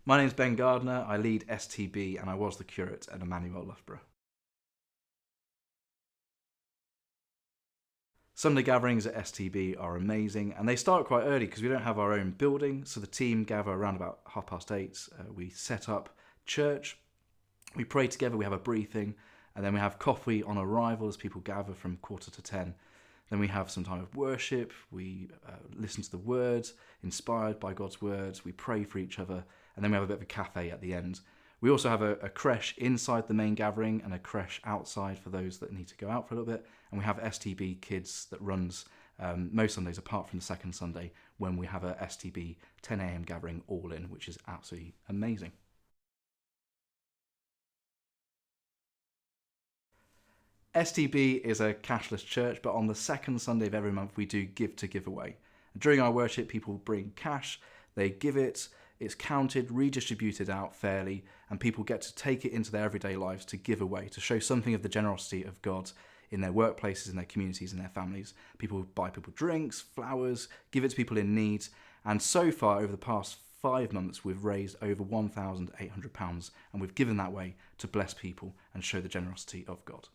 My name's Ben Gardner, I lead STB and I was the curate at Emmanuel Loughborough. Sunday gatherings at STB are amazing and they start quite early because we don't have our own building, so the team gather around about 8:30. We set up church, we pray together, we have a briefing, and then we have coffee on arrival as people gather from 9:45. Then we have some time of worship, we listen to the words, inspired by God's words, we pray for each other, and then we have a bit of a cafe at the end. We also have a creche inside the main gathering and a creche outside for those that need to go out for a little bit. And we have STB Kids that runs most Sundays apart from the second Sunday when we have a STB 10 a.m. gathering all in, which is absolutely amazing. STB is a cashless church, but on the second Sunday of every month we do give to give away. During our worship, people bring cash, they give it, it's counted, redistributed out fairly, and people get to take it into their everyday lives to give away, to show something of the generosity of God in their workplaces, in their communities, in their families. People buy people drinks, flowers, give it to people in need, and so far over the past 5 months we've raised over £1,800 and we've given that way to bless people and show the generosity of God.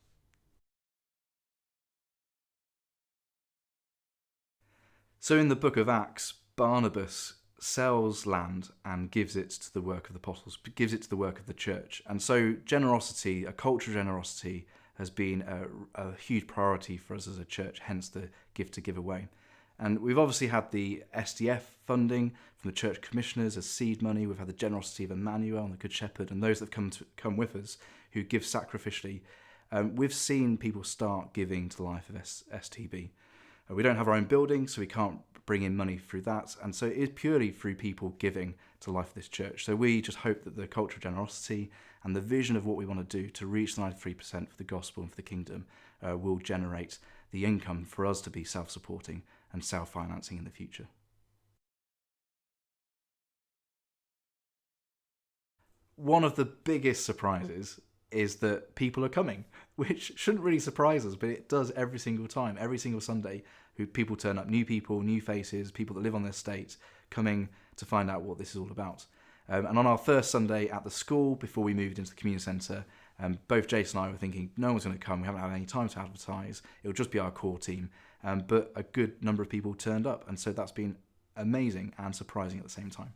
So in the book of Acts, Barnabas sells land and gives it to the work of the apostles, gives it to the work of the church. And so generosity, a culture of generosity, has been a huge priority for us as a church, hence the give to give away. And we've obviously had the SDF funding from the church commissioners as seed money. We've had the generosity of Emmanuel and the Good Shepherd and those that have come with us who give sacrificially. We've seen people start giving to the life of STB. We don't have our own building, so we can't bring in money through that. And so it is purely through people giving to the life of this church. So we just hope that the culture of generosity and the vision of what we want to do to reach the 93% for the gospel and for the kingdom will generate the income for us to be self-supporting and self-financing in the future. One of the biggest surprises is that people are coming, which shouldn't really surprise us, but it does every single time, every single Sunday. People turn up, new people, new faces, people that live on the estate, coming to find out what this is all about. And on our first Sunday at the school, before we moved into the community centre, both Jason and I were thinking, no one's going to come, we haven't had any time to advertise, it'll just be our core team. But a good number of people turned up, and so that's been amazing and surprising at the same time.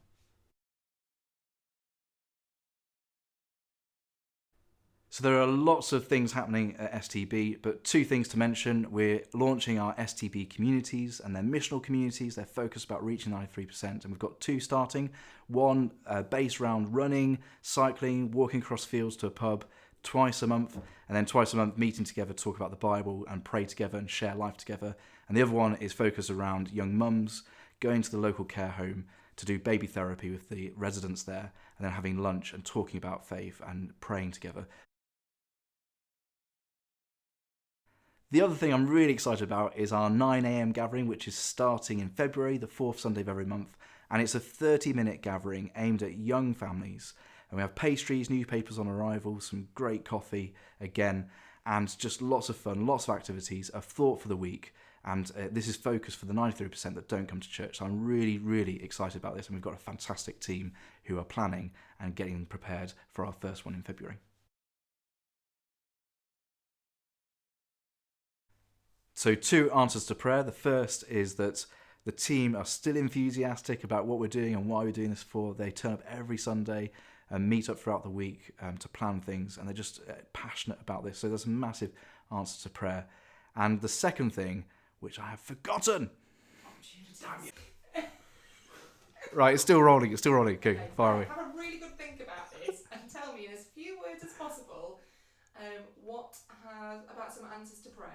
So there are lots of things happening at STB, but 2 things to mention. We're launching our STP Communities, and they're missional communities. They're focused about reaching 93%, and we've got 2 starting. One based around running, cycling, walking across fields to a pub twice a month, and then twice a month meeting together to talk about the Bible and pray together and share life together. And the other one is focused around young mums going to the local care home to do baby therapy with the residents there, and then having lunch and talking about faith and praying together. The other thing I'm really excited about is our 9 a.m. gathering, which is starting in February, the 4th Sunday of every month. And it's a 30-minute gathering aimed at young families. And we have pastries, newspapers on arrival, some great coffee again, and just lots of fun, lots of activities, a thought for the week. And this is focused for the 93% that don't come to church. So I'm really, really excited about this. And we've got a fantastic team who are planning and getting prepared for our first one in February. So 2 answers to prayer. The first is that the team are still enthusiastic about what we're doing and why we're doing this for. They turn up every Sunday and meet up throughout the week to plan things, and they're just passionate about this. So there's a massive answer to prayer. And the second thing, which I have forgotten. Damn you. Right, it's still rolling. Go, far away. Have a really good think about this and tell me in as few words as possible about some answers to prayer.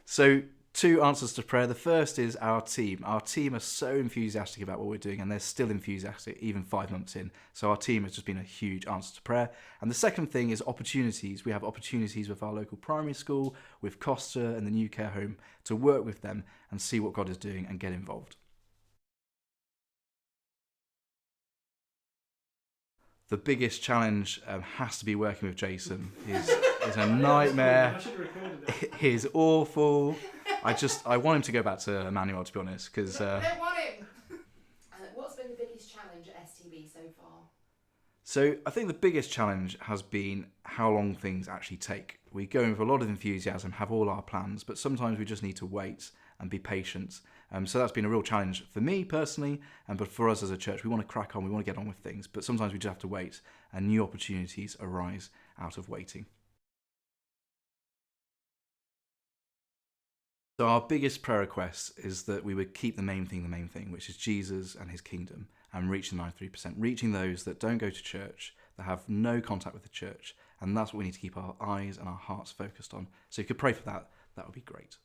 So 2 answers to prayer. The first is our team. Our team are so enthusiastic about what we're doing, and they're still enthusiastic even 5 months in. So our team has just been a huge answer to prayer. And the second thing is opportunities. We have opportunities with our local primary school, with Costa and the new care home, to work with them and see what God is doing and get involved. The biggest challenge has to be working with Jason. He's a nightmare. He's awful. I want him to go back to Emmanuel, to be honest, because I don't want him. What's been the biggest challenge at STB so far? So I think the biggest challenge has been how long things actually take. We go in with a lot of enthusiasm, have all our plans, but sometimes we just need to wait and be patient. So that's been a real challenge for me personally, but for us as a church, we want to crack on, we want to get on with things, but sometimes we just have to wait, and new opportunities arise out of waiting. So our biggest prayer request is that we would keep the main thing, which is Jesus and his kingdom, and reaching the 93%, reaching those that don't go to church, that have no contact with the church, and that's what we need to keep our eyes and our hearts focused on. So if you could pray for that, that would be great.